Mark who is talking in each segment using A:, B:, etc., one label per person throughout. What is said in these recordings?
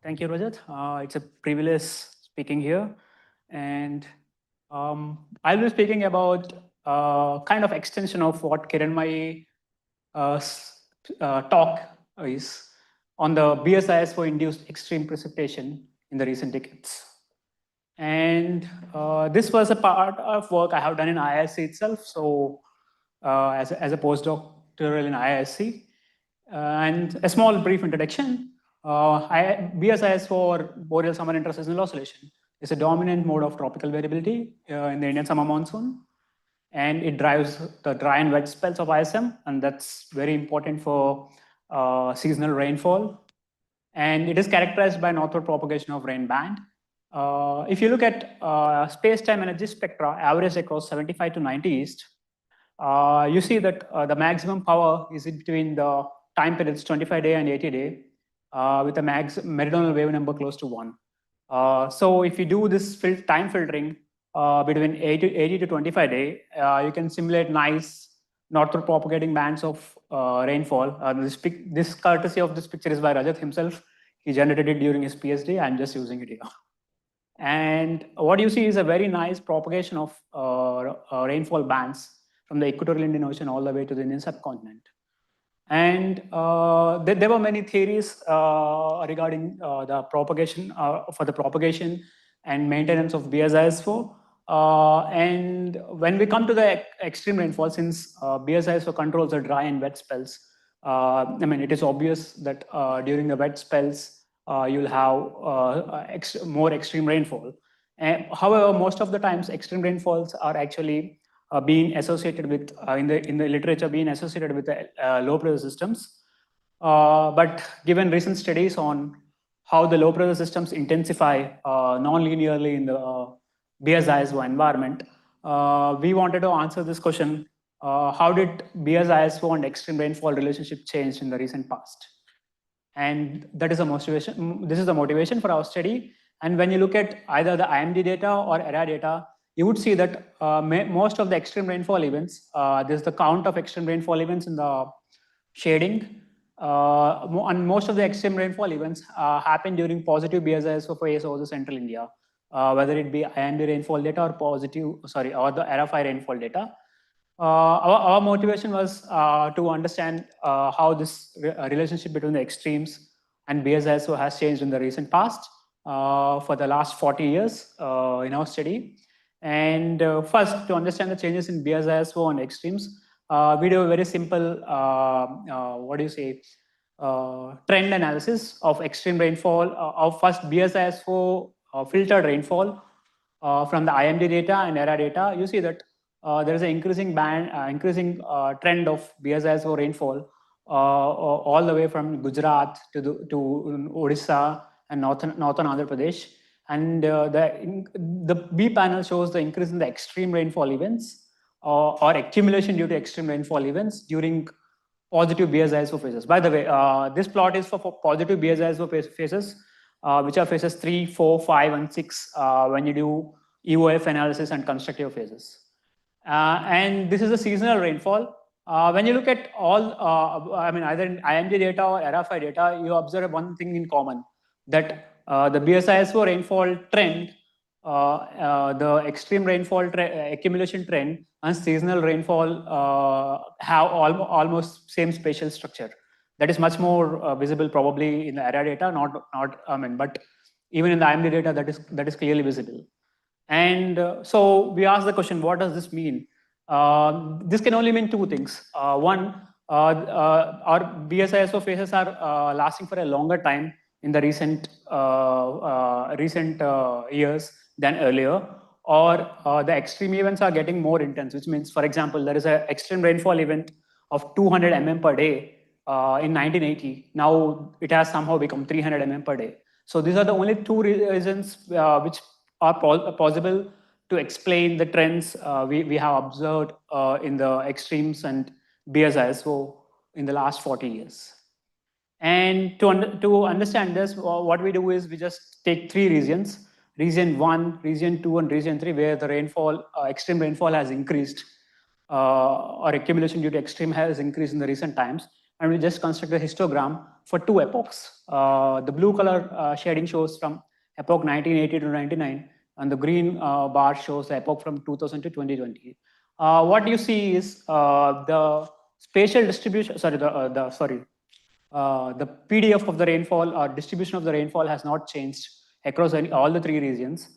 A: Thank you, Rajat. It's a privilege speaking here. And I'll be speaking about kind of extension of what Kiranmai talk is on the BSISO induced extreme precipitation in the recent decades. And this was a part of work I have done in IISc itself. So as a postdoctoral in IISc. And a small brief introduction. BSIS for boreal summer interseasonal oscillation is a dominant mode of tropical variability in the Indian summer monsoon. And it drives the dry and wet spells of ISM, and that's very important for seasonal rainfall. And it is characterized by northward propagation of rain band. If you look at space-time energy spectra averaged across 75 to 90 east, you see that the maximum power is in between the time periods 25-day and 80-day with a meridional wave number close to 1. So if you do this time filtering between 80 to 25-day, you can simulate nice northward propagating bands of rainfall. This courtesy of this picture is by Rajat himself. He generated it during his PhD. I'm just using it here. And what you see is a very nice propagation of rainfall bands from the equatorial Indian Ocean all the way to the Indian subcontinent. And there were many theories regarding the propagation, for the propagation and maintenance of BSISO. And when we come to the extreme rainfall, since BSISO controls the dry and wet spells, I mean, it is obvious that during the wet spells, you'll have more extreme rainfall. However, most of the times, extreme rainfalls are actually being associated with, in the literature, being associated with low pressure systems. But given recent studies on how the low pressure systems intensify non-linearly in the BSISO environment, we wanted to answer this question: how did BSISO and extreme rainfall relationship change in the recent past? And that is a motivation. This is the motivation for our study. And when you look at either the IMD data or ERA data, you would see that most of the extreme rainfall events, there's the count of extreme rainfall events in the shading. And most of the extreme rainfall events happen during positive BSISO phase over the central India, whether it be IMD rainfall data or or the ERA-5 rainfall data. Our motivation was to understand how this relationship between the extremes and BSISO has changed in the recent past for the last 40 years in our study. And first, to understand the changes in BSISO and extremes, we do a very simple, trend analysis of extreme rainfall of first BSISO filtered rainfall from the IMD data and ERA data. You see that there is an increasing trend of BSISO rainfall all the way from Gujarat to Odisha and northern Andhra Pradesh. And the B panel shows the increase in the extreme rainfall events or accumulation due to extreme rainfall events during positive BSISO phases. By the way, this plot is for positive BSISO phases, which are phases 3, 4, 5, and 6 when you do EOF analysis and constructive phases. And this is a seasonal rainfall. When you look at all, either in IMD data or ERA-5 data, you observe one thing in common, that the BSISO rainfall trend, the extreme rainfall accumulation trend, and seasonal rainfall have almost same spatial structure. That is much more visible probably in the ERA data, but even in the IMD data, that is clearly visible. And so we asked the question, what does this mean? This can only mean two things. One, our BSISO phases are lasting for a longer time in the recent years than earlier, or the extreme events are getting more intense, which means, for example, there is an extreme rainfall event of 200 mm per day in 1980. Now it has somehow become 300 mm per day. So these are the only two reasons which are possible to explain the trends we have observed in the extremes and BSISO in the last 40 years. And to understand this, what we do is we just take three regions: region 1, region 2, and region 3, where the rainfall, extreme rainfall has increased, or accumulation due to extreme has increased in the recent times. And we just construct a histogram for 2 epochs. The blue color shading shows from epoch 1980 to 99, and the green bar shows the epoch from 2000 to 2020. What you see is the spatial distribution, the PDF of the rainfall or distribution of the rainfall has not changed across all the 3 regions.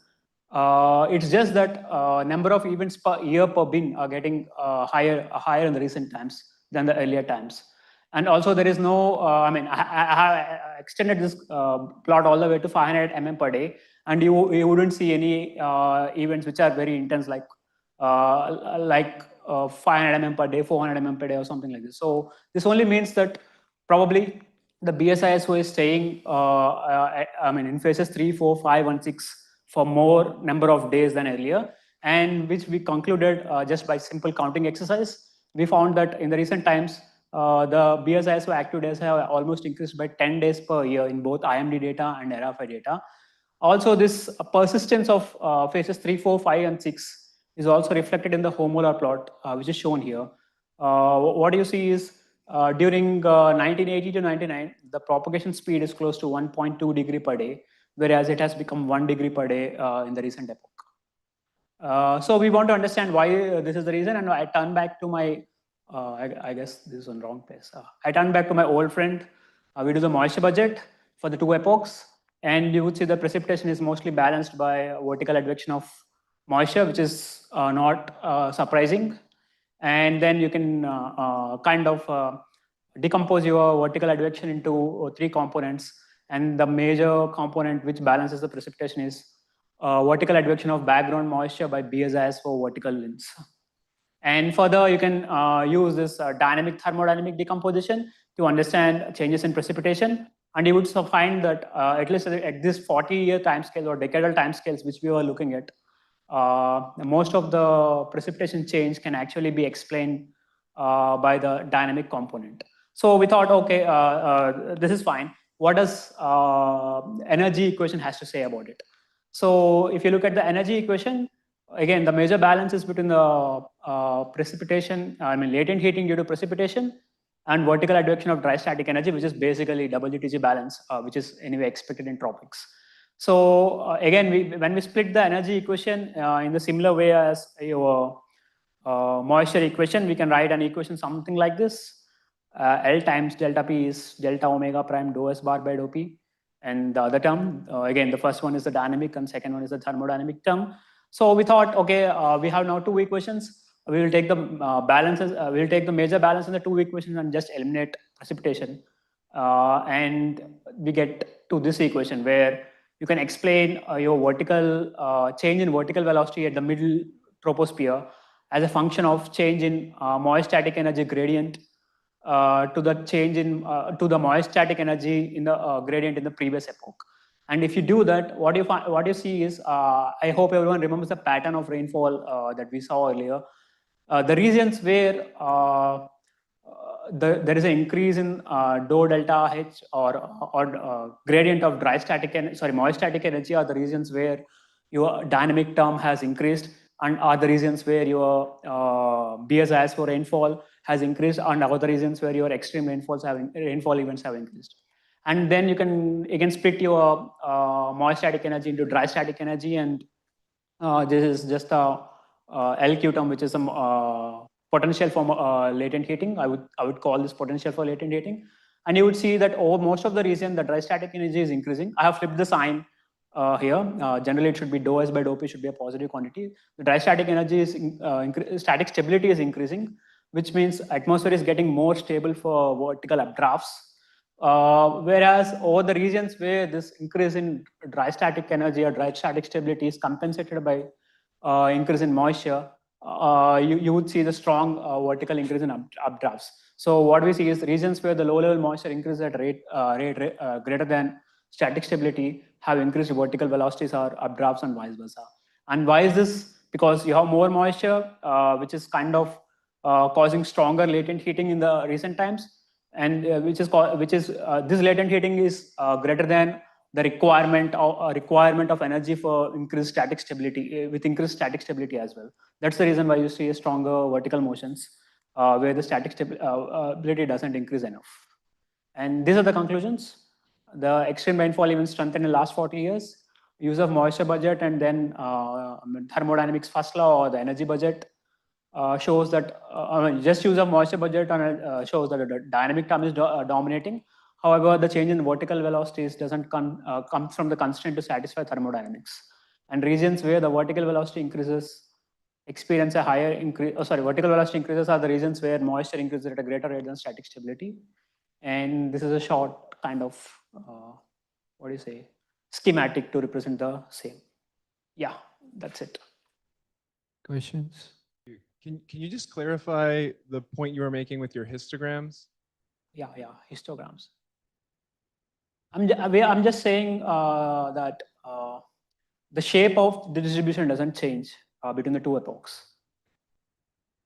A: It's just that number of events per year per bin are getting higher in the recent times than the earlier times. And also there is no, I have extended this plot all the way to 500 mm per day, and you wouldn't see any events which are very intense like 500 mm per day, 400 mm per day or something like this. So this only means that probably the BSISO is staying in phases 3, 4, 5 and 6 for more number of days than earlier, and which we concluded just by simple counting exercise. We found that in the recent times, the BSISO active days have almost increased by 10 days per year in both IMD data and ERAFI data. Also, this persistence of phases 3, 4, 5 and 6 is also reflected in the homolar plot, which is shown here. What you see is during 1980 to 99, the propagation speed is close to 1.2 degree per day, whereas it has become 1 degree per day in the recent epoch. So we want to understand why this is the reason, and I turn back to my, I guess this is on wrong place. I turn back to my old friend. We do the moisture budget for the 2 epochs, and you would see the precipitation is mostly balanced by vertical advection of moisture, which is not surprising. And then you can kind of decompose your vertical advection into 3 components. And the major component which balances the precipitation is vertical advection of background moisture by BSIS for vertical winds. And further, you can use this dynamic thermodynamic decomposition to understand changes in precipitation. And you would find that at least at this 40-year timescale or decadal timescales which we were looking at, most of the precipitation change can actually be explained by the dynamic component. So we thought, okay, this is fine. What does energy equation has to say about it? So if you look at the energy equation, again, the major balance is between the precipitation, latent heating due to precipitation and vertical advection of dry static energy, which is basically WTG balance, which is anyway expected in tropics. So again, when we split the energy equation in the similar way as your moisture equation, we can write an equation something like this. L times delta P is delta omega prime dou S bar by dou P. And the other term, again, the first one is the dynamic and second one is the thermodynamic term. So we thought, okay, we have now 2 equations. We will take the balances, we will take the major balance in the 2 equations and just eliminate precipitation. And we get to this equation where you can explain your vertical change in vertical velocity at the middle troposphere as a function of change in moist static energy gradient to the change in to the moist static energy in the gradient in the previous epoch. And if you do that, what you see is, I hope everyone remembers the pattern of rainfall that we saw earlier. The regions where there is an increase in dou delta H or gradient of moist static energy are the regions where your dynamic term has increased, and are the regions where your BSIS for rainfall has increased, and other regions where your extreme rainfall events have increased. And then you can split your moist static energy into dry static energy, and this is just a LQ term, which is a potential for latent heating. I would call this potential for latent heating. And you would see that over most of the region, the dry static energy is increasing. I have flipped the sign here. Generally, it should be dou S by dou P should be a positive quantity. The dry static energy is static stability is increasing, which means atmosphere is getting more stable for vertical updrafts. Whereas over the regions where this increase in dry static energy or dry static stability is compensated by increase in moisture, you would see the strong vertical increase in updrafts. So what we see is regions where the low-level moisture increases at rate greater than static stability have increased vertical velocities or updrafts and vice versa. And why is this? Because you have more moisture, which is kind of causing stronger latent heating in the recent times, and this latent heating is greater than the requirement of energy for increased static stability, with increased static stability as well. That's the reason why you see a stronger vertical motions where the static stability doesn't increase enough. And these are the conclusions. The extreme rainfall even strengthened in the last 40 years. Use of moisture budget and then thermodynamics first law or the energy budget shows that just use of moisture budget shows that the dynamic term is dominating. However, the change in vertical velocities doesn't come from the constraint to satisfy thermodynamics. And regions where the vertical velocity increases experience a higher increase. Vertical velocity increases are the regions where moisture increases at a greater rate than static stability. And this is a short kind of schematic to represent the same. Yeah, that's it.
B: Questions?
C: Can you just clarify the point you were making with your histograms?
A: Yeah, histograms. I'm just saying that the shape of the distribution doesn't change between the two epochs.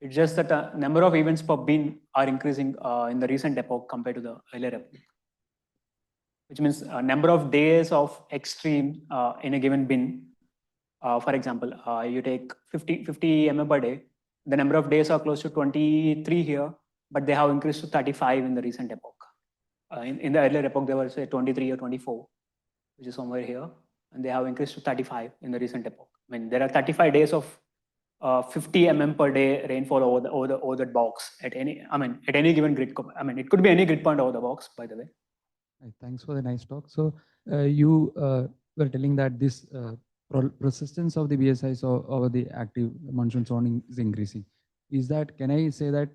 A: It's just that the number of events per bin are increasing in the recent epoch compared to the earlier epoch, which means a number of days of extreme in a given bin. For example, you take 50 mm per day. The number of days are close to 23 here, but they have increased to 35 in the recent epoch. In the earlier epoch, they were say 23 or 24, which is somewhere here, and they have increased to 35 in the recent epoch. I mean, there are 35 days of 50 mm per day rainfall over that box at any given grid. It could be any grid point over the box, by the way.
B: Thanks for the nice talk. So you were telling that this persistence of the BSISO over the active monsoon zone is increasing. Is that, can I say that,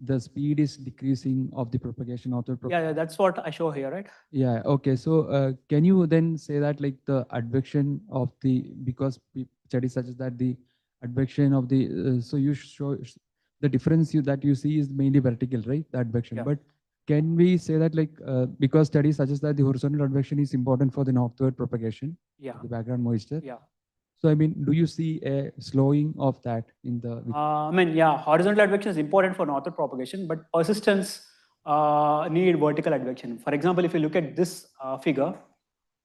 B: the speed is decreasing of the propagation of the
A: yeah, that's what I show here, right?
B: Yeah, okay. So can you then say that like the advection of the, because studies such as that the advection of the, so you show the difference that you see is mainly vertical, right? The advection.
A: Yeah.
B: But can we say that like, because studies suggest that the horizontal advection is important for the northward propagation,
A: yeah,
B: the background moisture?
A: Yeah.
B: So, do you see a slowing of that in the?
A: Horizontal advection is important for northward propagation, but persistence need vertical advection. For example, if you look at this figure,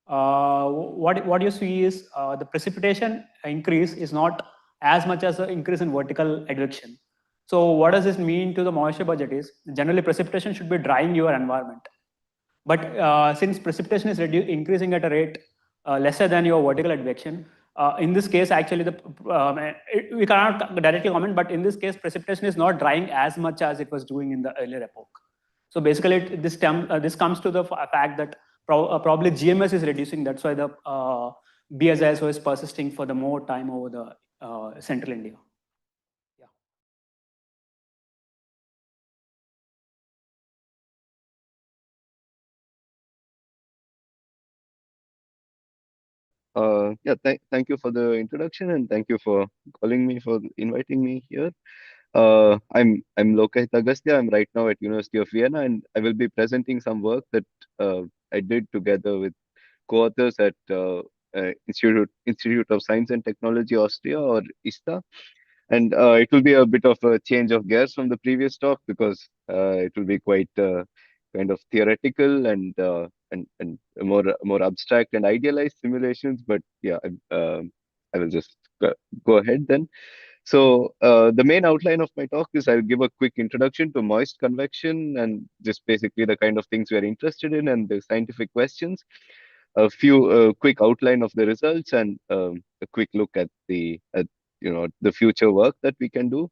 A: what you see is the precipitation increase is not as much as the increase in vertical advection. So what does this mean to the moisture budget is, generally precipitation should be drying your environment. But since precipitation is increasing at a rate lesser than your vertical advection, in this case, actually, we cannot directly comment, but in this case, precipitation is not drying as much as it was doing in the earlier epoch. So basically, this comes to the fact that probably GMS is reducing. That's why the BSISO is persisting for the more time over the central India.
D: Thank you for the introduction and thank you for calling me, for inviting me here. I'm Lokahith Agasthya. I'm right now at University of Vienna, and I will be presenting some work that I did together with co-authors at Institute of Science and Technology Austria, or ISTA. And it will be a bit of a change of gears from the previous talk, because it will be quite kind of theoretical and more abstract and idealized simulations. But yeah, I will just go ahead then. So the main outline of my talk is I'll give a quick introduction to moist convection and just basically the kind of things we are interested in and the scientific questions. A few quick outline of the results and a quick look at the future work that we can do.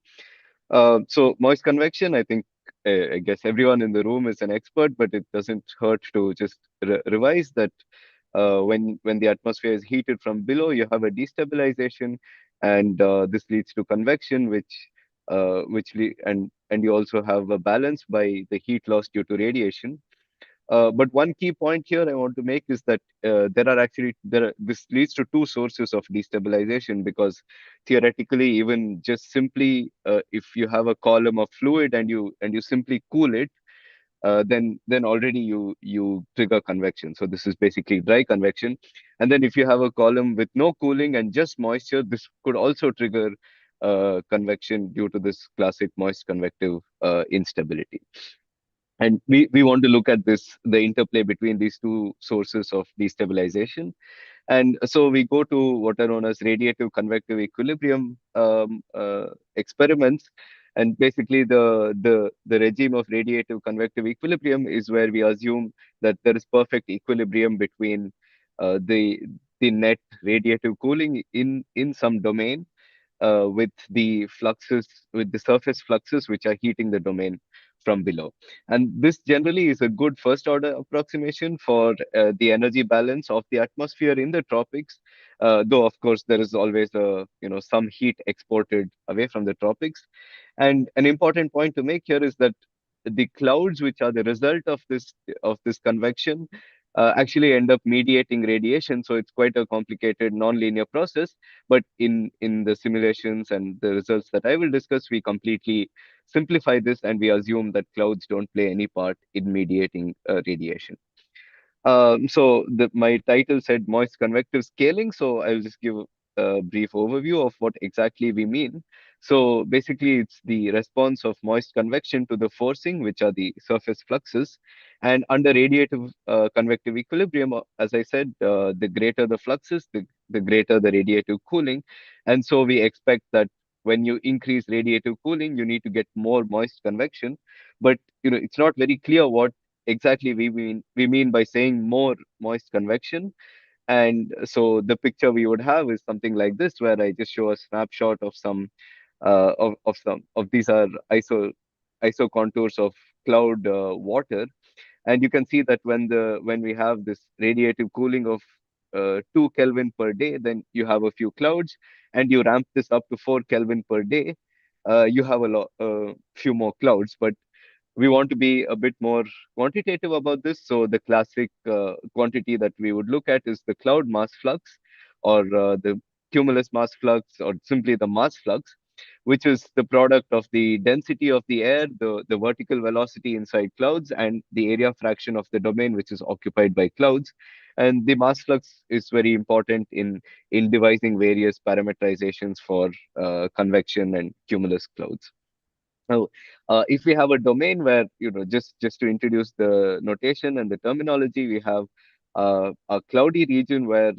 D: So moist convection, I think, I guess everyone in the room is an expert, but it doesn't hurt to just revise that. When the atmosphere is heated from below, you have a destabilization, and this leads to convection, and you also have a balance by the heat loss due to radiation. But one key point here I want to make is that this leads to two sources of destabilization, because theoretically, even just simply if you have a column of fluid and you simply cool it, then already you trigger convection. So this is basically dry convection. And then if you have a column with no cooling and just moisture, this could also trigger convection due to this classic moist convective instability. And we want to look at the interplay between these two sources of destabilization. And so we go to what are known as radiative convective equilibrium experiments. And basically, the regime of radiative convective equilibrium is where we assume that there is perfect equilibrium between the net radiative cooling in some domain with the fluxes, with the surface fluxes which are heating the domain from below. And this generally is a good first order approximation for the energy balance of the atmosphere in the tropics. Though of course there is always some heat exported away from the tropics. And an important point to make here is that the clouds which are the result of this convection actually end up mediating radiation. So it's quite a complicated nonlinear process. But in the simulations and the results that I will discuss, we completely simplify this and we assume that clouds don't play any part in mediating radiation. My title said moist convective scaling, so I'll just give a brief overview of what exactly we mean. So basically, it's the response of moist convection to the forcing, which are the surface fluxes. And under radiative convective equilibrium, as I said, the greater the fluxes, the greater the radiative cooling. And so we expect that when you increase radiative cooling, you need to get more moist convection. But it's not very clear what exactly we mean by saying more moist convection. And so the picture we would have is something like this, where I just show a snapshot of some some of these are iso contours of cloud water. And you can see that when we have this radiative cooling of 2 Kelvin per day, then you have a few clouds, and you ramp this up to 4 Kelvin per day, you have a few more clouds. But we want to be a bit more quantitative about this. So the classic quantity that we would look at is the cloud mass flux, or the cumulus mass flux, or simply the mass flux, which is the product of the density of the air, the vertical velocity inside clouds, and the area fraction of the domain which is occupied by clouds. And the mass flux is very important in devising various parameterizations for convection and cumulus clouds. Now, if we have a domain where, just to introduce the notation and the terminology, we have a cloudy region where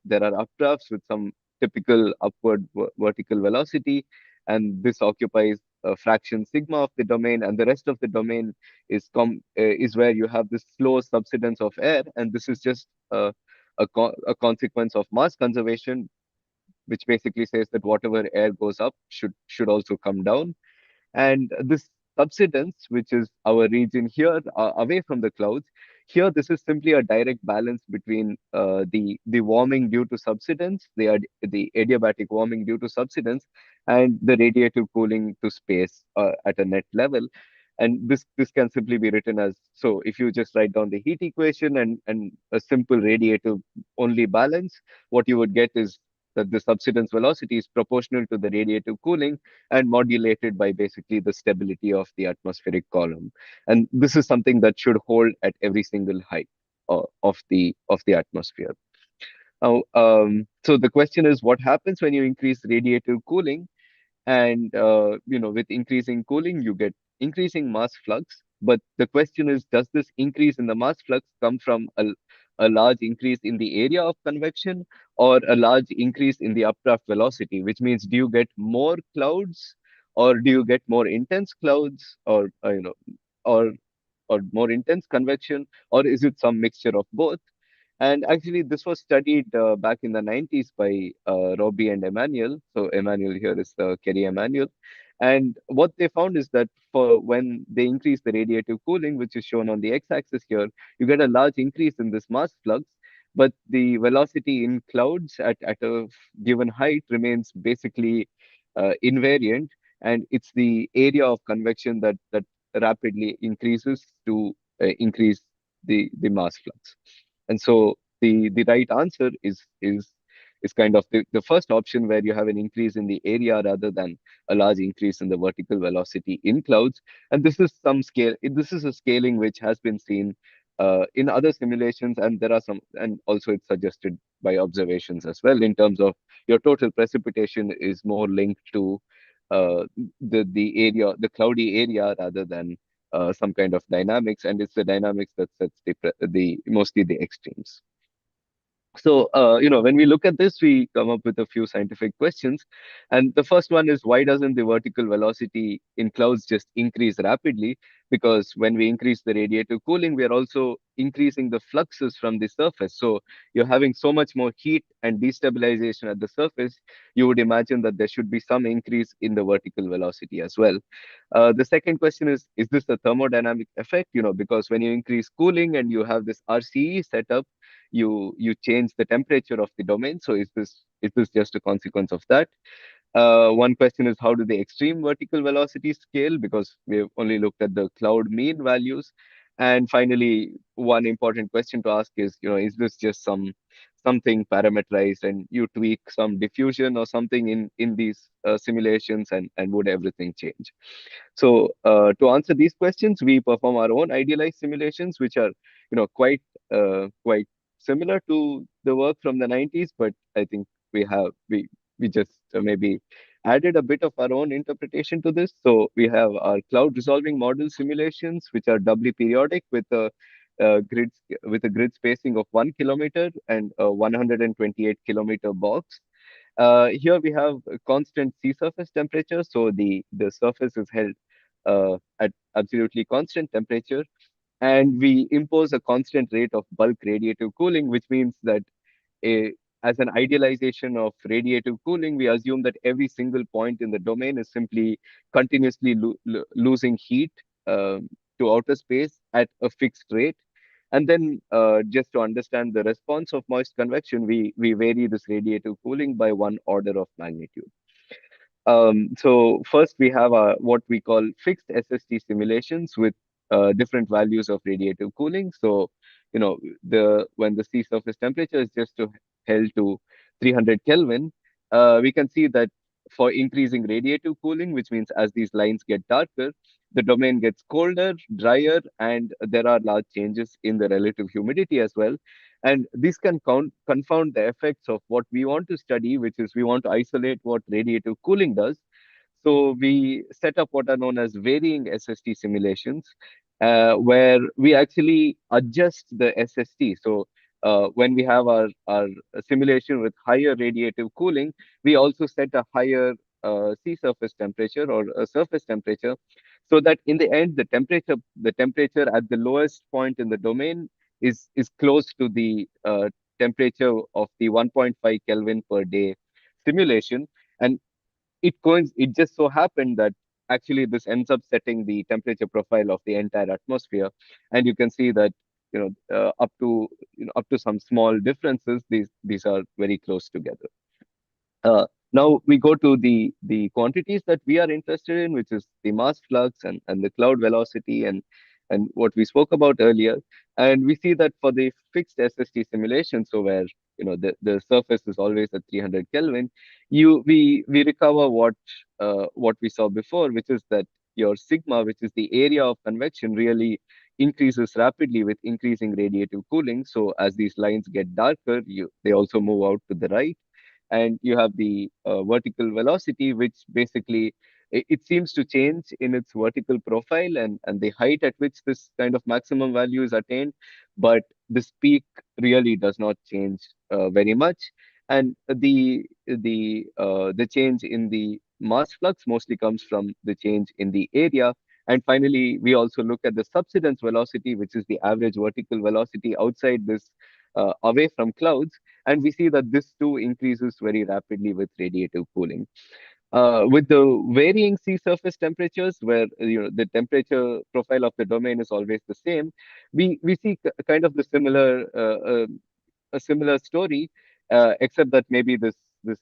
D: there are updrafts with some typical upward vertical velocity, and this occupies a fraction sigma of the domain, and the rest of the domain is where you have this slow subsidence of air, and this is just a consequence of mass conservation, which basically says that whatever air goes up should also come down. And this subsidence, which is our region here, away from the clouds, here this is simply a direct balance between the warming due to subsidence, the adiabatic warming due to subsidence, and the radiative cooling to space at a net level. And this can simply be written as, so if you just write down the heat equation and a simple radiative only balance, what you would get is that the subsidence velocity is proportional to the radiative cooling and modulated by basically the stability of the atmospheric column. And this is something that should hold at every single height of the atmosphere. Now, so the question is, what happens when you increase radiative cooling? And with increasing cooling, you get increasing mass flux. But the question is, does this increase in the mass flux come from a large increase in the area of convection, or a large increase in the updraft velocity? Which means, do you get more clouds, or do you get more intense clouds, or or more intense convection, or is it some mixture of both? And actually, this was studied back in the 90s by Robbie and Emmanuel. So Emmanuel here is Kerry Emmanuel. And what they found is that for when they increase the radiative cooling, which is shown on the x-axis here, you get a large increase in this mass flux, but the velocity in clouds at a given height remains basically invariant, and it's the area of convection that rapidly increases to increase the mass flux. And so the right answer is kind of the first option, where you have an increase in the area rather than a large increase in the vertical velocity in clouds. And this is some scale. This is a scaling which has been seen in other simulations, and there are some, and also it's suggested by observations as well, in terms of your total precipitation is more linked to the cloudy area rather than some kind of dynamics, and it's the dynamics that sets the mostly the extremes. So, when we look at this, we come up with a few scientific questions. And the first one is, why doesn't the vertical velocity in clouds just increase rapidly? Because when we increase the radiative cooling, we are also increasing the fluxes from the surface. So you're having so much more heat and destabilization at the surface, you would imagine that there should be some increase in the vertical velocity as well. The second question is this a thermodynamic effect? Because when you increase cooling and you have this RCE setup, you change the temperature of the domain. So is this just a consequence of that? One question is, how do the extreme vertical velocity scale? Because we've only looked at the cloud mean values. And finally, one important question to ask is this just something parameterized and you tweak some diffusion or something in these simulations, and would everything change? So to answer these questions, we perform our own idealized simulations, which are quite similar to the work from the 90s, but I think we just maybe added a bit of our own interpretation to this. So we have our cloud resolving model simulations, which are doubly periodic with a grid spacing of 1 kilometer and a 128 kilometer box. Here we have a constant sea surface temperature, so the surface is held at absolutely constant temperature, and we impose a constant rate of bulk radiative cooling, which means that a, as an idealization of radiative cooling, we assume that every single point in the domain is simply continuously losing heat to outer space at a fixed rate. And then, just to understand the response of moist convection, we vary this radiative cooling by one order of magnitude. So first we have what we call fixed SST simulations with different values of radiative cooling. So, when the sea surface temperature is just held to 300 Kelvin, we can see that for increasing radiative cooling, which means as these lines get darker, the domain gets colder, drier, and there are large changes in the relative humidity as well. And this can confound the effects of what we want to study, which is we want to isolate what radiative cooling does. So we set up what are known as varying SST simulations, where we actually adjust the SST. So when we have our simulation with higher radiative cooling, we also set a higher sea surface temperature or a surface temperature, so that in the end the temperature at the lowest point in the domain is close to the temperature of the 1.5 Kelvin per day simulation. And it just so happened that actually this ends up setting the temperature profile of the entire atmosphere. And you can see that up to some small differences, these are very close together. Now we go to the quantities that we are interested in, which is the mass flux and the cloud velocity and what we spoke about earlier. And we see that for the fixed SST simulation, so where the surface is always at 300 Kelvin, we recover what we saw before, which is that your sigma, which is the area of convection, really increases rapidly with increasing radiative cooling. So as these lines get darker, they also move out to the right, and you have the vertical velocity, which basically it seems to change in its vertical profile and the height at which this kind of maximum value is attained, but this peak really does not change very much. And the change in the mass flux mostly comes from the change in the area. And finally, we also look at the subsidence velocity, which is the average vertical velocity outside this, away from clouds, and we see that this too increases very rapidly with radiative cooling. With the varying sea surface temperatures, where the temperature profile of the domain is always the same, we see kind of the a similar story, except that maybe this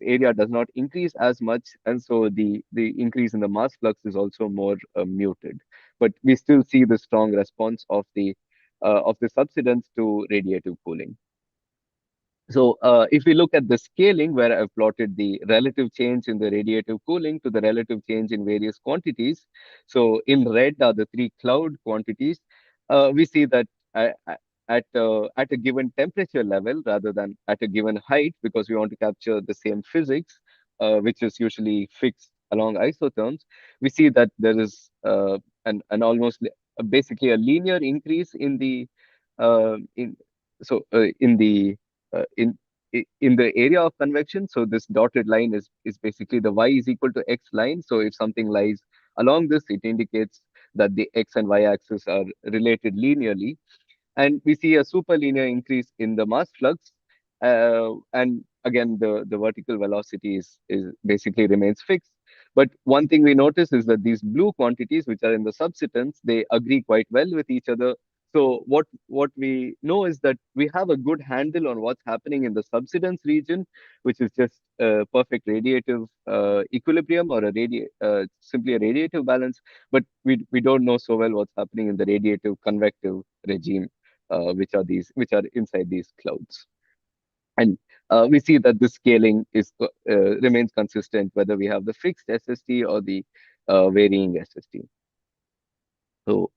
D: area does not increase as much, and so the increase in the mass flux is also more muted. But we still see the strong response of the subsidence to radiative cooling. So if we look at the scaling, where I've plotted the relative change in the radiative cooling to the relative change in various quantities. So in red are the three cloud quantities. We see that at a given temperature level rather than at a given height, because we want to capture the same physics, which is usually fixed along isotherms, we see that there is an almost basically a linear increase in the in in the in the area of convection. So this dotted line is basically the y is equal to x line. So if something lies along this, it indicates that the x and y axis are related linearly, and we see a superlinear increase in the mass flux. And again, the vertical velocity is basically remains fixed. But one thing we notice is that these blue quantities, which are in the subsidence, they agree quite well with each other. So what we know is that we have a good handle on what's happening in the subsidence region, which is just a perfect radiative equilibrium, or simply a radiative balance. But we don't know so well what's happening in the radiative convective regime, which are inside these clouds. And we see that the scaling remains consistent whether we have the fixed SST or the varying SST. So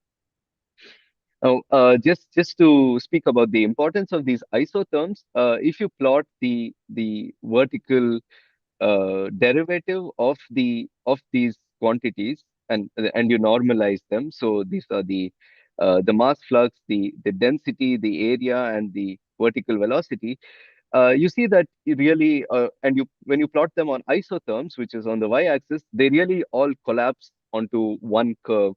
D: just to speak about the importance of these isotherms, if you plot the vertical derivative of these quantities, and you normalize them. So these are the mass flux, the density, the area, and the vertical velocity. You see that you really, and you when you plot them on isotherms, which is on the y-axis, they really all collapse onto one curve,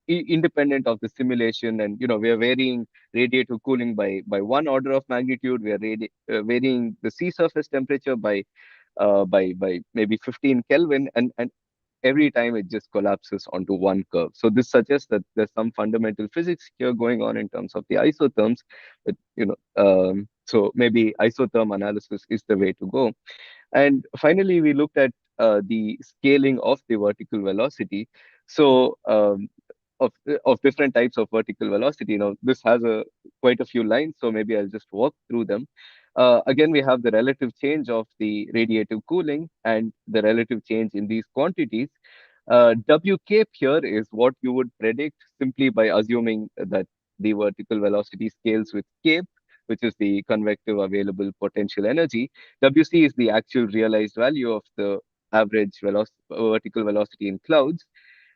D: independent of the simulation. And we are varying radiative cooling by one order of magnitude. We are varying the sea surface temperature by maybe 15 Kelvin, and every time it just collapses onto one curve. So this suggests that there's some fundamental physics here going on in terms of the isotherms. But so maybe isotherm analysis is the way to go. And finally, we looked at the scaling of the vertical velocity. So of different types of vertical velocity. This has quite a few lines, so maybe I'll just walk through them. Again, we have the relative change of the radiative cooling and the relative change in these quantities. W cape here is what you would predict simply by assuming that the vertical velocity scales with cape, which is the convective available potential energy. WC is the actual realized value of the average vertical velocity in clouds.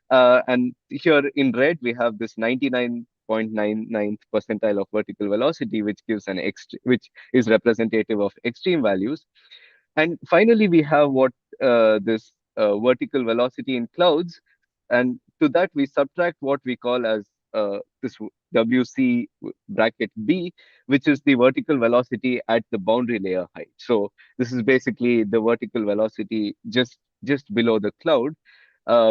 D: And here in red, we have this 99.99th percentile of vertical velocity, which gives which is representative of extreme values. And finally, we have what this vertical velocity in clouds, and to that we subtract what we call as this WC bracket B, which is the vertical velocity at the boundary layer height. So this is basically the vertical velocity just below the cloud,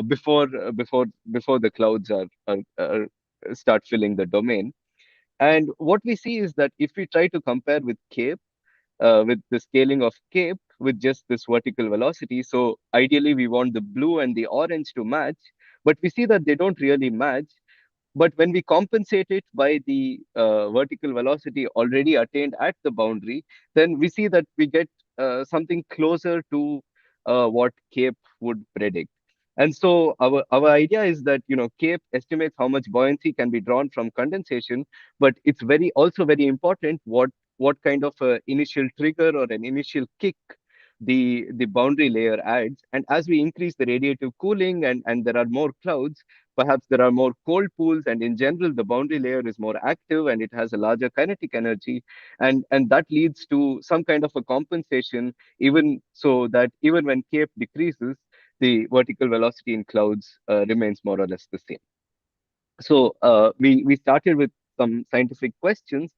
D: before the clouds are start filling the domain. And what we see is that if we try to compare with Cape, with the scaling of Cape with just this vertical velocity, so ideally we want the blue and the orange to match, but we see that they don't really match. But when we compensate it by the vertical velocity already attained at the boundary, then we see that we get something closer to what Cape would predict. And so our idea is that Cape estimates how much buoyancy can be drawn from condensation, but it's also very important what kind of initial trigger or an initial kick the boundary layer adds. And as we increase the radiative cooling and there are more clouds, perhaps there are more cold pools, and in general the boundary layer is more active and it has a larger kinetic energy, and that leads to some kind of a compensation, even so that even when Cape decreases, the vertical velocity in clouds remains more or less the same. So we started with some scientific questions,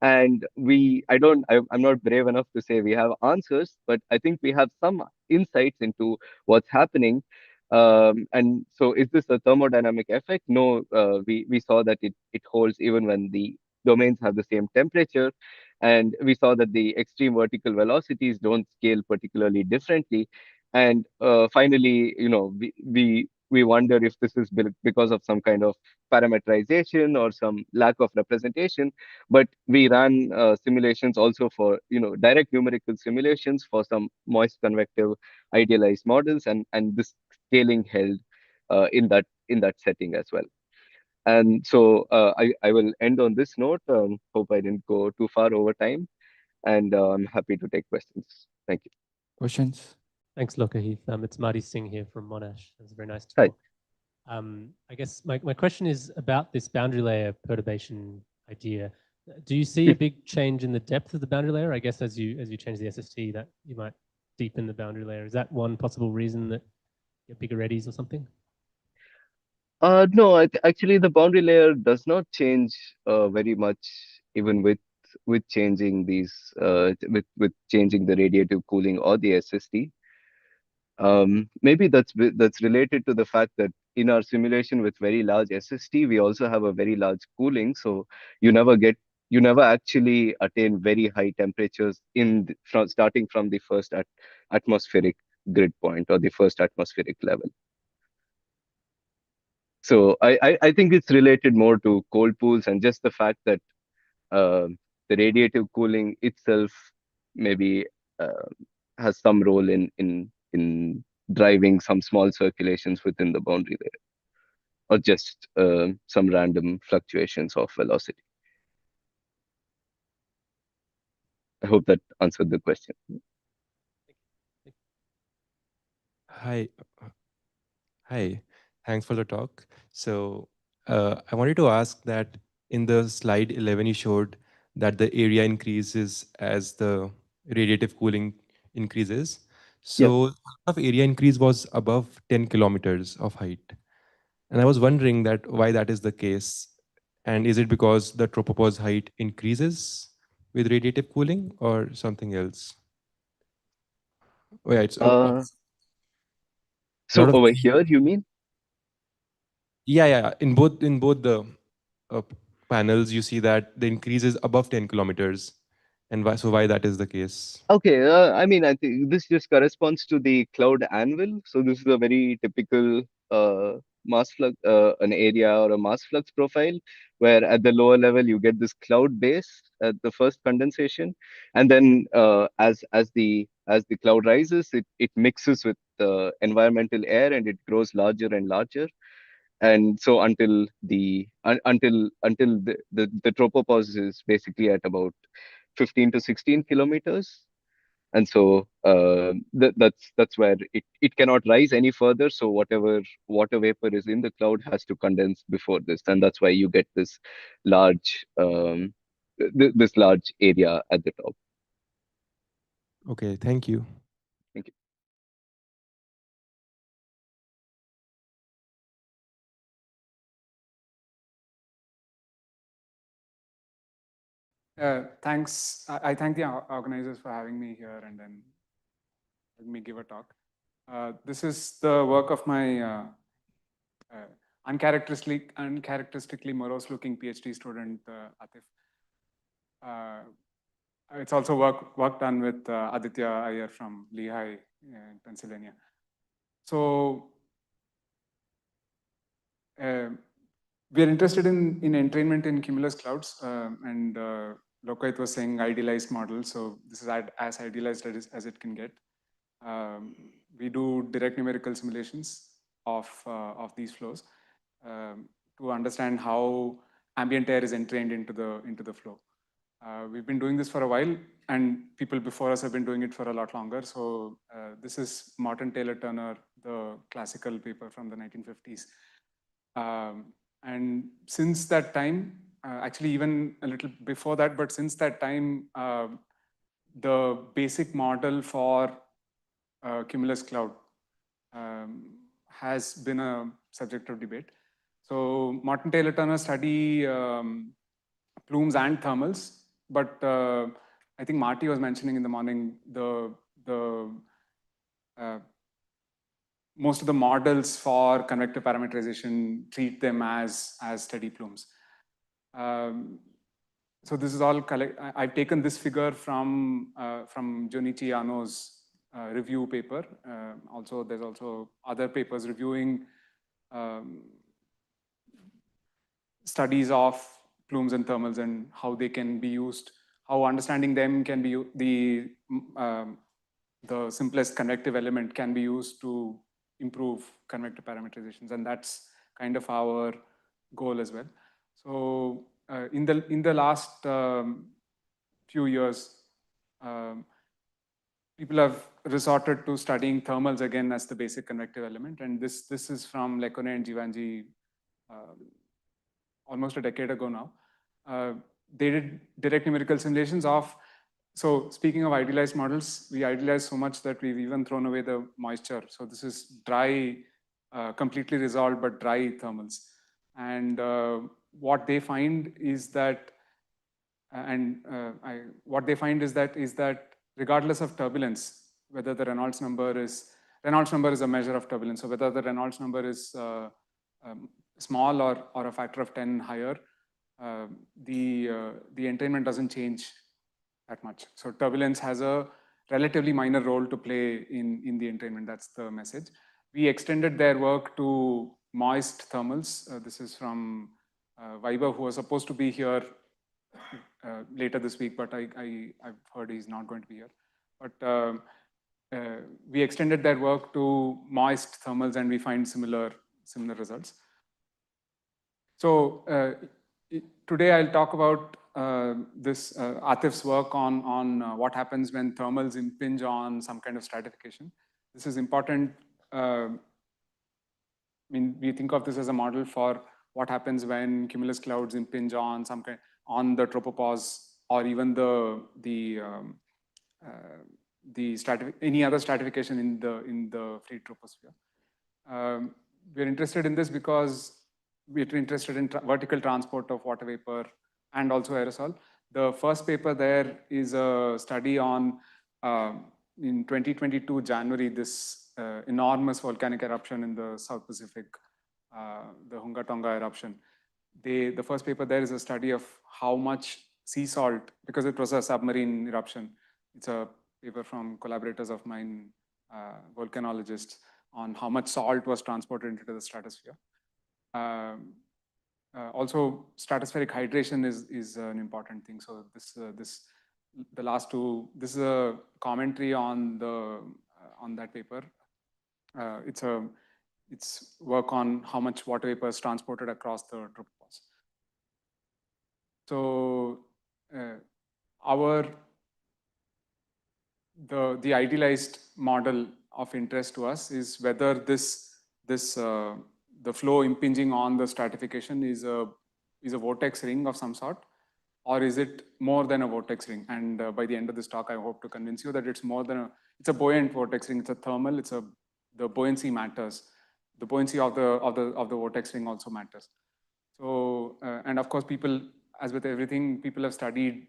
D: and I'm not brave enough to say we have answers, but I think we have some insights into what's happening. And so, is this a thermodynamic effect? No, we saw that it holds even when the domains have the same temperature, and we saw that the extreme vertical velocities don't scale particularly differently. And finally, we wonder if this is because of some kind of parametrization or some lack of representation. But we ran simulations also for direct numerical simulations for some moist convective idealized models, and this scaling held in that setting as well. And so I will end on this note. Hope I didn't go too far over time, and I'm happy to take questions. Thank you.
B: Questions?
E: Thanks, Lokahith. It's Marty Singh here from Monash. It was very nice to
D: Hi.
E: talk. I guess my question is about this boundary layer perturbation idea. Do you see a big change in the depth of the boundary layer? I guess as you change the SST, that you might deepen the boundary layer. Is that one possible reason that you get bigger eddies or something?
D: No, actually the boundary layer does not change very much, even with changing these with changing the radiative cooling or the SST. Maybe that's related to the fact that in our simulation with very large SST, we also have a very large cooling, so you never actually attain very high temperatures from starting from the first atmospheric grid point or the first atmospheric level. So I think it's related more to cold pools and just the fact that uh, the radiative cooling itself maybe uh, has some role in driving some small circulations within the boundary layer, or just some random fluctuations of velocity. I hope that answered the question.
F: Hi. Hi. Thanks for the talk. So I wanted to ask that in the slide 11, you showed that the area increases as the radiative cooling increases.
D: Yeah.
F: So of area increase was above 10 kilometers of height. And I was wondering that why that is the case. And is it because the tropopause height increases with radiative cooling or something else? Oh, yeah, it's a
D: So
F: lot of
D: over here, you mean?
F: yeah. In both the uh, panels, you see that the increase is above 10 kilometers, and why that is the case?
D: Okay, I mean, I think this just corresponds to the cloud anvil. So this is a very typical mass flux, an area or a mass flux profile, where at the lower level you get this cloud base at the first condensation, and then as the cloud rises, it mixes with the environmental air and it grows larger and larger. And so until the tropopause is basically at about 15 to 16 kilometers. And so that's where it cannot rise any further. So whatever water vapor is in the cloud has to condense before this, and that's why you get this large this large area at the top.
F: Okay, thank you.
D: Thank you.
G: Thanks. I thank the organizers for having me here and then let me give a talk. This is the work of my uncharacteristically morose-looking PhD student, Atif. It's also work done with Aditya Iyer from Lehigh in Pennsylvania. So we are interested in entrainment in cumulus clouds, and Lokahith was saying idealized model. So this is as idealized as it can get. We do direct numerical simulations of these flows to understand how ambient air is entrained into the flow. We've been doing this for a while, and people before us have been doing it for a lot longer. So this is Morton Taylor Turner, the classical paper from the 1950s. And since that time, actually even a little before that, but since that time, the basic model for cumulus cloud has been a subject of debate. So Morton Taylor Turner study plumes and thermals, but I think Marty was mentioning in the morning most of the models for convective parameterization treat them as steady plumes. So this is all I've taken this figure from Junichi Yano's review paper. There's also other papers reviewing studies of plumes and thermals and how they can be used, how understanding them can be the simplest convective element can be used to improve convective parameterizations, and that's kind of our goal as well. So in the last few years, people have resorted to studying thermals again as the basic convective element, and this is from Leconte and Givenchy almost a decade ago now. they did direct numerical simulations of, so speaking of idealized models, we idealized so much that we've even thrown away the moisture. So this is dry, completely resolved, but dry thermals. And what they find is that, what they find is that regardless of turbulence, whether the Reynolds number is a measure of turbulence. So whether the Reynolds number is small or a factor of 10 higher, the entrainment doesn't change that much. So turbulence has a relatively minor role to play in the entrainment. That's the message. We extended their work to moist thermals. This is from Weber, who was supposed to be here later this week, but I've heard he's not going to be here. But we extended their work to moist thermals, and we find similar results. So today I'll talk about this Atif's work on what happens when thermals impinge on some kind of stratification. This is important. I mean, we think of this as a model for what happens when cumulus clouds impinge on some kind on the tropopause, or even any other stratification in the fleet troposphere. We're interested in this because we're interested in vertical transport of water vapor and also aerosol. The first paper there is a study on, in 2022 January, this enormous volcanic eruption in the South Pacific, the Hunga Tonga eruption. The first paper there is a study of how much sea salt, because it was a submarine eruption. It's a paper from collaborators of mine, volcanologists, on how much salt was transported into the stratosphere. Also, stratospheric hydration is an important thing. So the last two, this is a commentary on that paper. It's work on how much water vapor is transported across the tropopause. So the idealized model of interest to us is whether the flow impinging on the stratification is a vortex ring of some sort, or is it more than a vortex ring? And by the end of this talk, I hope to convince you that it's more than it's a buoyant vortex ring. It's a thermal. The buoyancy matters. The buoyancy of the vortex ring also matters. So and of course, people, as with everything, people have studied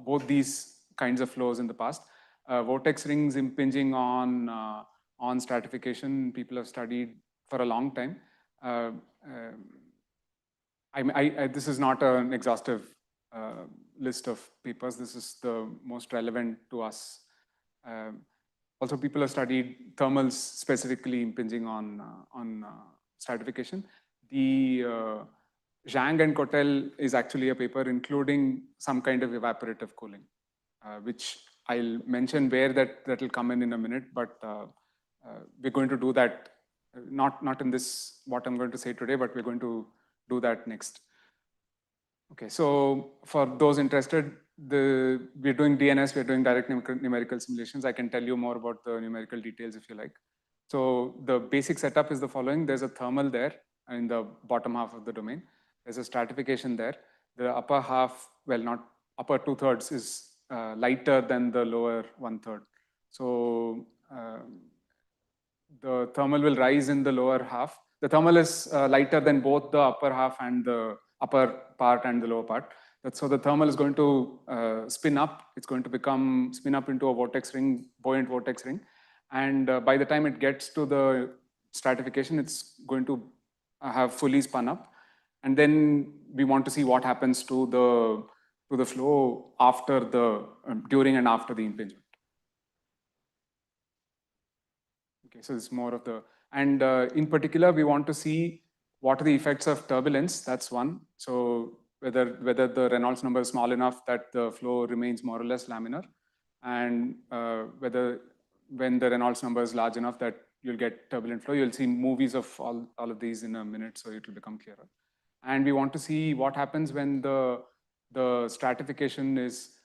G: both these kinds of flows in the past. Vortex rings impinging on stratification, people have studied for a long time. This is not an exhaustive list of papers. This is the most relevant to us. Also, people have studied thermals specifically impinging on stratification. The Zhang and Kotel is actually a paper including some kind of evaporative cooling, which I'll mention where that will come in a minute, but we're going to do that, not in this, what I'm going to say today, but we're going to do that next. Okay, so for those interested, we're doing DNS, we're doing direct numerical simulations. I can tell you more about the numerical details if you like. So the basic setup is the following. There's a thermal there in the bottom half of the domain. There's a stratification there. The upper half, well, not upper 2/3 is lighter than the lower 1/3. So the thermal will rise in the lower half. The thermal is lighter than both the upper half and the upper part and the lower part. So the thermal is going to spin up. It's going to spin up into a vortex ring, buoyant vortex ring. And by the time it gets to the stratification, it's going to have fully spun up. And then we want to see what happens to the flow after during and after the impingement. Okay, so it's more of the, and in particular, we want to see what are the effects of turbulence. That's one. So whether the Reynolds number is small enough that the flow remains more or less laminar, and whether when the Reynolds number is large enough that you'll get turbulent flow. You'll see movies of all of these in a minute, so it will become clearer. And we want to see what happens when the stratification is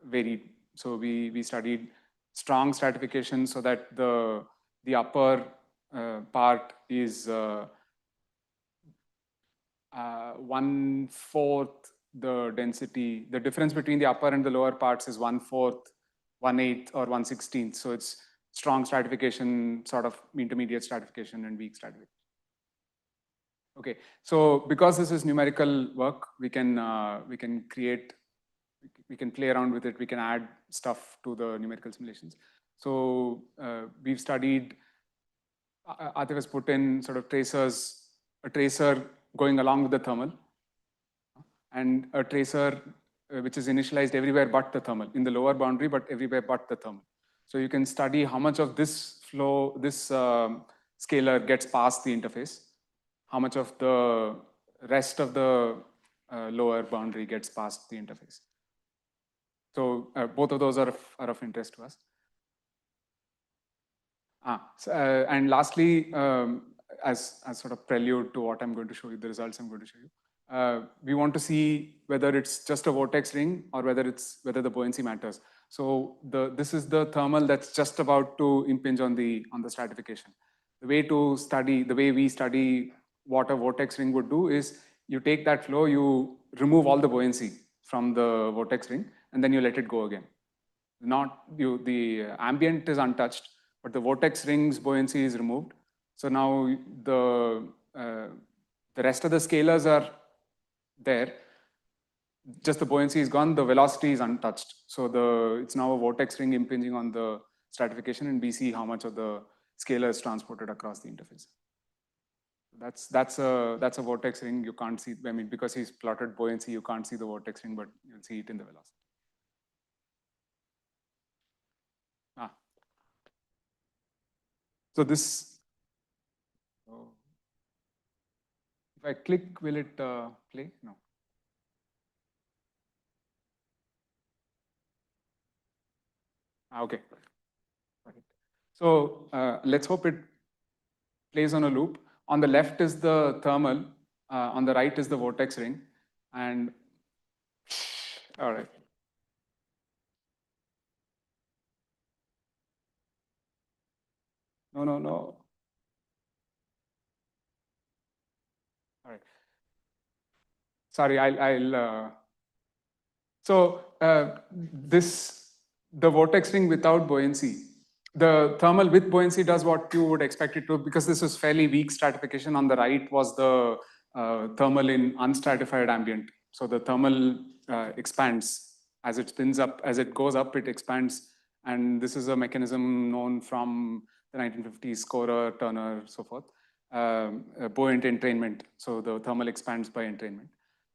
G: varied. So we studied strong stratification so that the upper part is 1/4 the density. The difference between the upper and the lower parts is 1/4, 1/8, or 1/16. So it's strong stratification, sort of intermediate stratification, and weak stratification. Okay, so because this is numerical work, we can create, we can play around with it. We can add stuff to the numerical simulations. So we've studied. Aditya has put in sort of tracers, a tracer going along with the thermal, and a tracer which is initialized everywhere but the thermal, in the lower boundary, but everywhere but the thermal. So you can study how much of this flow, this scalar gets past the interface, how much of the rest of the lower boundary gets past the interface. So both of those are of interest to us. And lastly, as sort of prelude to what I'm going to show you, the results I'm going to show you, we want to see whether it's just a vortex ring or whether the buoyancy matters. So this is the thermal that's just about to impinge on the stratification. The way we study what a vortex ring would do is you take that flow, you remove all the buoyancy from the vortex ring, and then you let it go again. The ambient is untouched, but the vortex ring's buoyancy is removed. So now the rest of the scalars are there. Just the buoyancy is gone, the velocity is untouched. So it's now a vortex ring impinging on the stratification, and we see how much of the scalar is transported across the interface. That's a vortex ring. You can't see, I mean, because he's plotted buoyancy, you can't see the vortex ring, but you'll see it in the velocity. So this, if I click, will it play? No. Okay. So let's hope it plays on a loop. On the left is the thermal, on the right is the vortex ring, and all right. No. All right. Sorry, so the vortex ring without buoyancy. The thermal with buoyancy does what you would expect it to, because this is fairly weak stratification. On the right was the thermal in unstratified ambient. So the thermal expands as it spins up, as it goes up, it expands. And this is a mechanism known from the 1950s, Scorer, Turner, so forth. Buoyant entrainment. So the thermal expands by entrainment.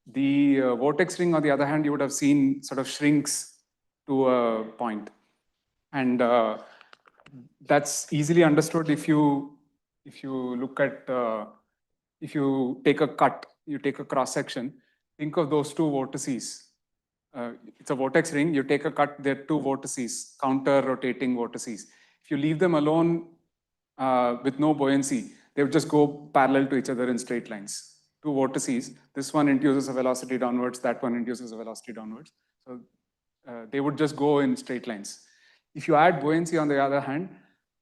G: The vortex ring, on the other hand, you would have seen sort of shrinks to a point. And that's easily understood if you look at, if you take a cut, you take a cross section, think of those two vortices. It's a vortex ring, you take a cut, there are two vortices, counter rotating vortices. If you leave them alone with no buoyancy, they would just go parallel to each other in straight lines. Two vortices, this one induces a velocity downwards, that one induces a velocity downwards. So they would just go in straight lines. If you add buoyancy, on the other hand,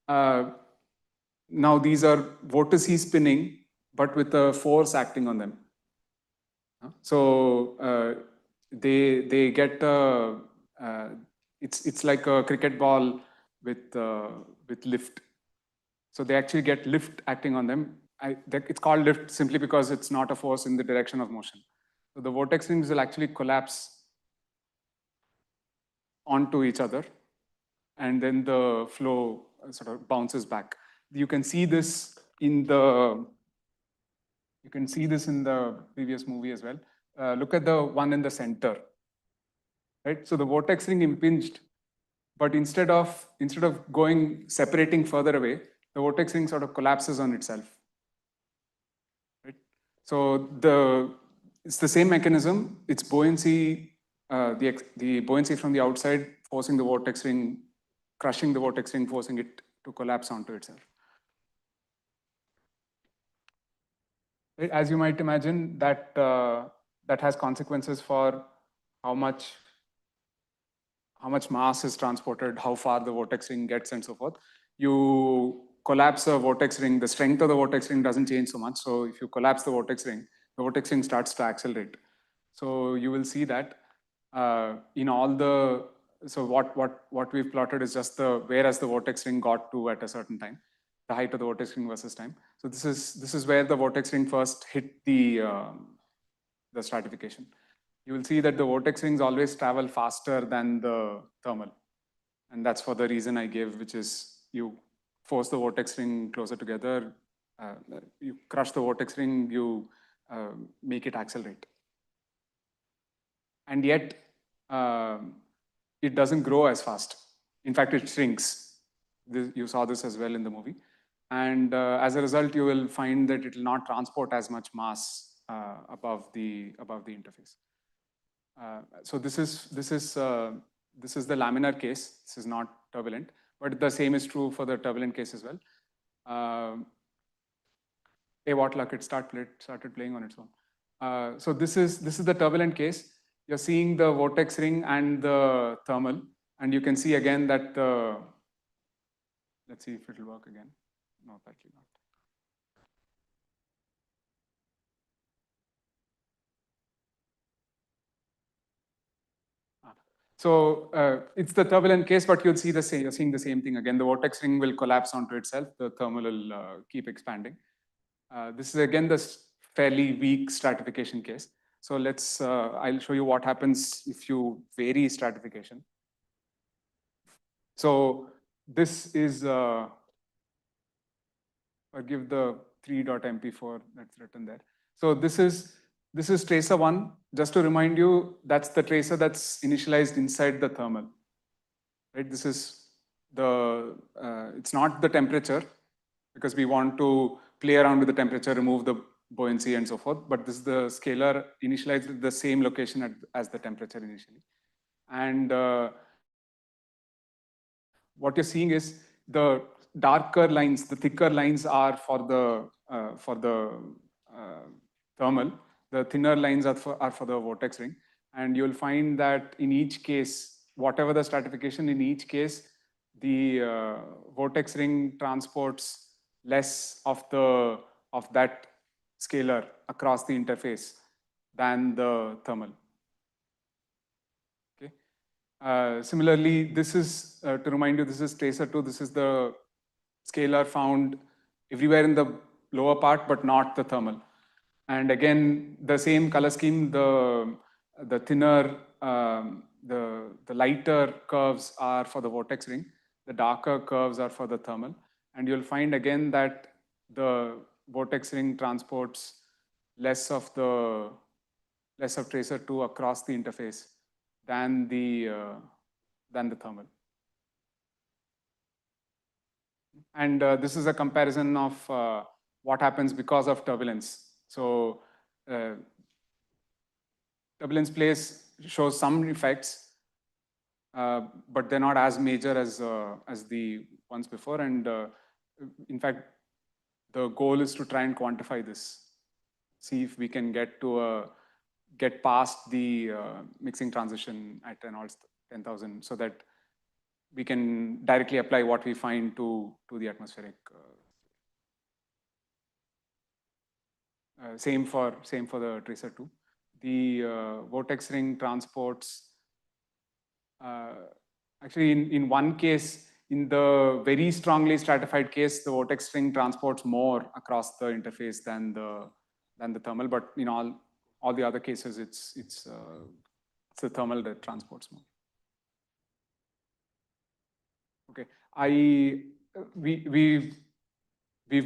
G: now these are vortices spinning, but with a force acting on them. So they get it's like a cricket ball with lift. So they actually get lift acting on them. It's called lift simply because it's not a force in the direction of motion. So the vortex rings will actually collapse onto each other, and then the flow sort of bounces back. You can see this in the previous movie as well. Look at the one in the center, right? So the vortex ring impinged, but instead of separating further away, the vortex ring sort of collapses on itself. Right? So it's the same mechanism. It's buoyancy, the buoyancy from the outside forcing the vortex ring, crushing the vortex ring, forcing it to collapse onto itself. Right? As you might imagine, that has consequences for how much mass is transported, how far the vortex ring gets, and so forth. You collapse a vortex ring, the strength of the vortex ring doesn't change so much. So if you collapse the vortex ring, the vortex ring starts to accelerate. So you will see that in all the, so what we've plotted is just the, whereas the vortex ring got to at a certain time, the height of the vortex ring versus time. So this is where the vortex ring first hit the stratification. You will see that the vortex rings always travel faster than the thermal. And that's for the reason I gave, which is you force the vortex ring closer together, you crush the vortex ring, you make it accelerate. And yet, it doesn't grow as fast. In fact, it shrinks. You saw this as well in the movie. And as a result, you will find that it will not transport as much mass above the interface. So this is the laminar case. This is not turbulent, but the same is true for the turbulent case as well. Hey, what luck! It started playing on its own. So this is the turbulent case. You're seeing the vortex ring and the thermal, and you can see again that let's see if it will work again. No, apparently not. So it's the turbulent case, but you'll see you're seeing the same thing again. The vortex ring will collapse onto itself. The thermal will keep expanding. This is again the fairly weak stratification case. So let's, I'll show you what happens if you vary stratification. So this is, I'll give the 3.mp4 that's written there. So this is tracer 1. Just to remind you, that's the tracer that's initialized inside the thermal. Right? This is the, it's not the temperature, because we want to play around with the temperature, remove the buoyancy and so forth, but this is the scalar initialized at the same location as the temperature initially. And what you're seeing is the darker lines, the thicker lines are for the thermal. The thinner lines are for the vortex ring. And you'll find that in each case, whatever the stratification, in each case, the vortex ring transports less of that scalar across the interface than the thermal. Okay. Similarly, this is, to remind you, this is tracer 2. This is the scalar found everywhere in the lower part, but not the thermal. And again, the same color scheme, the thinner, the lighter curves are for the vortex ring. The darker curves are for the thermal. And you'll find again that the vortex ring transports less of tracer 2 across the interface than the thermal. And this is a comparison of what happens because of turbulence. So turbulence shows some effects, but they're not as major as the ones before. And in fact, the goal is to try and quantify this, see if we can get past the mixing transition at 10,000, so that we can directly apply what we find to the atmospheric. Same for the tracer 2. The vortex ring transports, actually in one case, in the very strongly stratified case, the vortex ring transports more across the interface than the thermal, but in all the other cases, it's the thermal that transports more. Okay, we've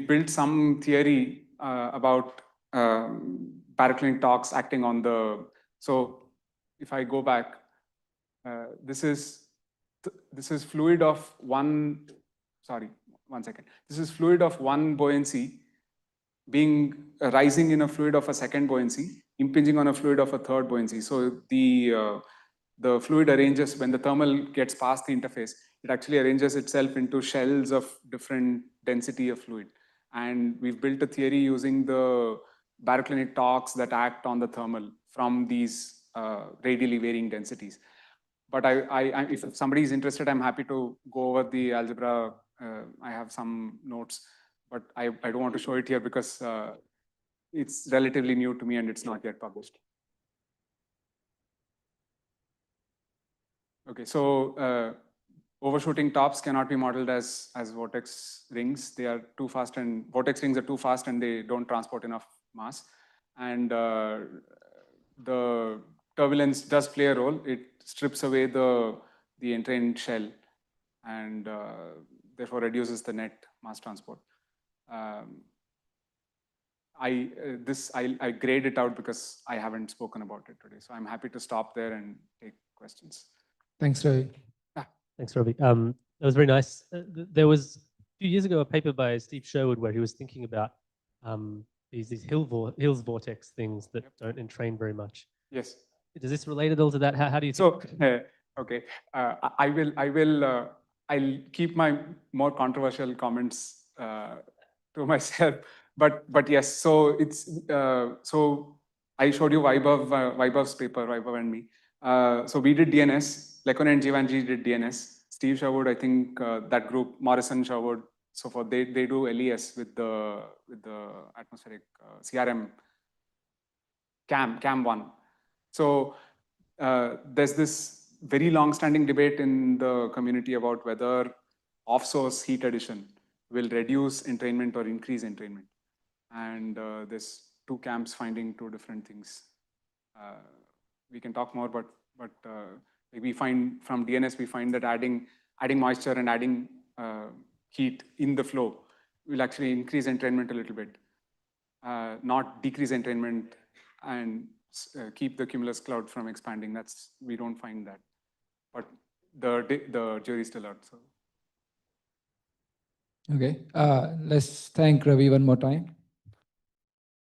G: built some theory about baroclinic torques acting on the. So if I go back, this is fluid of one. Sorry, 1 second. This is fluid of one buoyancy being rising in a fluid of a second buoyancy, impinging on a fluid of a third buoyancy. So the fluid arranges, when the thermal gets past the interface, it actually arranges itself into shells of different density of fluid. And we've built a theory using the baroclinic torques that act on the thermal from these radially varying densities. But if somebody is interested, I'm happy to go over the algebra. I have some notes, but I don't want to show it here because it's relatively new to me and it's not yet published. Okay, so overshooting tops cannot be modeled as vortex rings. They are too fast, and vortex rings are too fast and they don't transport enough mass. And the turbulence does play a role. It strips away the entrained shell and therefore reduces the net mass transport. I grade it out because I haven't spoken about it today. So I'm happy to stop there and take questions.
H: Thanks, Ravi.
E: Thanks, Ravi. That was very nice. There was a few years ago a paper by Steve Sherwood where he was thinking about these Hills vortex things that don't entrain very much.
G: Yes.
E: Does this relate at all to that? How do you
G: So,
E: think?
G: okay, I'll keep my more controversial comments to myself. But yes, so it's so I showed you Vaibhav's paper, Vaibhav and me. So we did DNS. Lekone and Jivanji did DNS. Steve Sherwood, I think that group, Morrison, Sherwood, so forth. They do LES with the atmospheric CRM CAM 1. So there's this very long-standing debate in the community about whether off-source heat addition will reduce entrainment or increase entrainment. And there's two camps finding two different things. We can talk more, but we find from DNS, we find that adding moisture and adding heat in the flow will actually increase entrainment a little bit, not decrease entrainment and keep the cumulus cloud from expanding. We don't find that, but the jury's still out. So.
H: Okay, let's thank Ravi one more time.